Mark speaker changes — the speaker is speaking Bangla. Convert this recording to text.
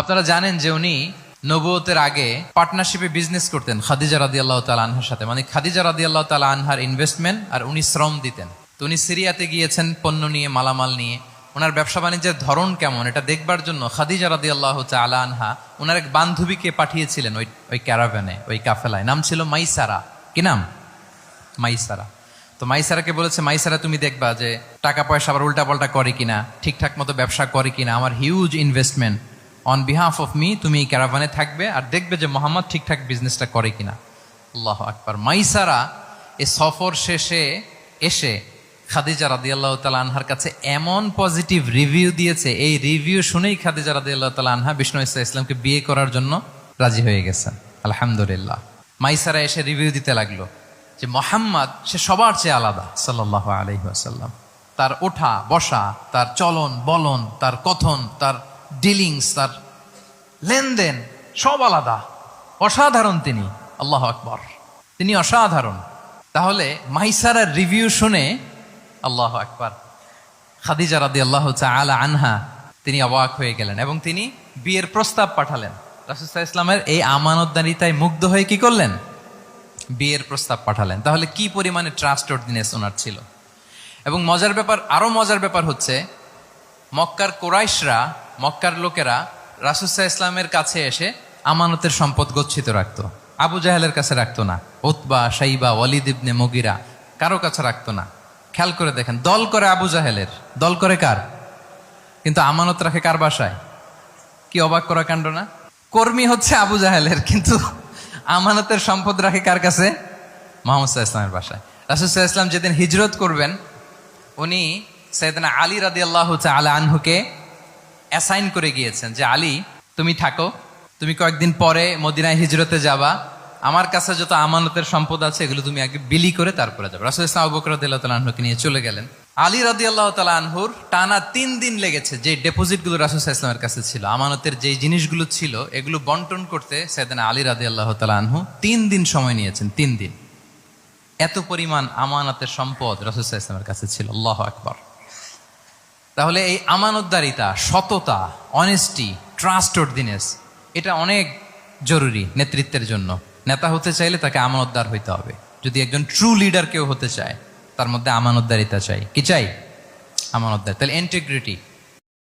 Speaker 1: আপনারা জানেন যে উনি নবুয়তের আগে পার্টনারশিপে বিজনেস করতেন খাদিজা রাদিয়াল্লাহু তাআলা আনহার সাথে, মানে খাদিজা রাদিয়াল্লাহু তাআলা আনহার ইনভেস্টমেন্ট আর উনি শ্রম দিতেন। তো উনি সিরিয়াতে গিয়েছেন পণ্য নিয়ে, মালামাল নিয়ে। ওনার ব্যবসা বাণিজ্যের ধরন কেমন এটা দেখবার জন্য খাদিজা রাদিয়াল্লাহু তাআলা আনহা ওনার এক বান্ধবীকে পাঠিয়েছিলেন ওই ক্যারাভ্যানে, ওই কাফেলায়। নাম ছিল মাইসারা। কি নাম? মাইসারা। তো মাইসারাকে বলেছে, মাইসারা তুমি দেখবা যে টাকা পয়সা আবার উল্টাপাল্টা করে কিনা, ঠিকঠাক মতো ব্যবসা করে কিনা, আমার huge investment, on behalf of me তুমি এই ক্যারাভানে থাকবে আর দেখবে যে মোহাম্মদ ঠিকঠাক বিজনেসটা করে কিনা। আল্লাহু আকবার। মাইসারা এই সফর শেষে এসে খাদিজা রাদিয়াল্লাহু তাআলা আনহার কাছে এমন পজিটিভ রিভিউ দিয়েছে, এই রিভিউ শুনেই খাদিজা রাদিয়াল্লাহু তাআলা আনহা বিষ্ণু ইসলামকে বিয়ে করার জন্য রাজি হয়ে গেছেন। আলহামদুলিল্লাহ। মাইসারা এসে রিভিউ দিতে লাগলো যে মোহাম্মদ সে সবার চেয়ে আলাদা সাল্লাল্লাহু আলাইহি ওয়াসাল্লাম। তার ওঠা বসা, তার চলন বলন, তার কথন, তার ডিলিংস, তার লেনদেন সব আলাদা, অসাধারণ তিনি। আল্লাহু আকবার, তিনি অসাধারণ। তাহলে মাইসারার রিভিউ শুনে আল্লাহু আকবার খাদিজা রাদিয়াল্লাহু তাআলা আনহা তিনি অবাক হয়ে গেলেন এবং তিনি বিয়ের প্রস্তাব পাঠালেন। রাসূল সাল্লাল্লাহু আলাইহি ওয়াসাল্লামের এই আমানতদারিতায় মুগ্ধ হয়ে কি করলেন? বিয়ের প্রস্তাব পাঠালেন। তাহলে কি পরিমাণে ট্রাস্টওয়ার্দিনেস ওনার ছিল। এবং মজার ব্যাপার, আরো মজার ব্যাপার হচ্ছে মক্কার কুরাইশরা, মক্কার লোকেরা রাসূল সাল্লাল্লাহু আলাইহি ওয়াসাল্লামের কাছে এসে আমানতের সম্পদ গচ্ছিত রাখতো। আবু জাহেলের কাছে রাখতো না, উতবা, শাইবা, ওয়ালিদ ইবনে মুগিরা কারো কাছে রাখতো না। খেয়াল করে দেখেন, দল করে আবু জাহেলের, দল করে কার, কিন্তু আমানত রাখে কার বাসায়? কি অবাক করা কাণ্ড না? কর্মী হচ্ছে আবু জাহেলের, কিন্তু আমানতের সম্পদ রাখে কার কাছে? মুহাম্মদ সাল্লাল্লাহু আলাইহি ওয়াসাল্লামের বাসায়। রাসূল সাল্লাল্লাহু আলাইহি ওয়াসাল্লাম যেদিন হিজরত করবেন, উনি সাইয়েদনা আলী রাদিয়াল্লাহু তাআলা আনহুকে অ্যাসাইন করে গিয়েছেন যে আলী তুমি থাকো, তুমি কয়েকদিন পরে মদিনায় হিজরতে যাবা, আমার কাছে যত আমানতের সম্পদ আছে এগুলো তুমি আগে বিলি করে তারপরে যাবে। রাসূল সাল্লাল্লাহু আবু বকর রাদিয়াল্লাহু তাআলা আনহুকে নিয়ে চলে গেলেন। আলী রাদিয়াল্লাহু তাআলা আনহুর টানা 3 দিন লেগেছে যে ডেপোজিটগুলো রাসূল সাল্লাল্লাহু আলাইহি ওয়াসাল্লামের কাছে ছিল, আমানতের যে জিনিসগুলো ছিল এগুলো বন্টন করতে সাইয়েদনা আলী রাদিয়াল্লাহু তাআলা আনহু 3 দিন সময় নিয়েছেন। 3 দিন। এত পরিমাণ আমানতের সম্পদ রাসূল সাল্লাল্লাহু আলাইহি ওয়াসাল্লামের কাছে ছিল। আল্লাহু আকবার। তাহলে এই আমানতদারিতা, সততা, অনেস্টি, ট্রাস্টওয়ার্দিনেস এটা অনেক জরুরি নেতৃত্বের জন্য। নেতা হতে চাইলে তাকে আমানতদার হইতে হবে। যদি একজন ট্রু লিডার কেউ হতে চায়, তার মধ্যে আমানতদারিতা চাই। কি চাই? আমানতদার। তাহলে ইন্টিগ্রিটি,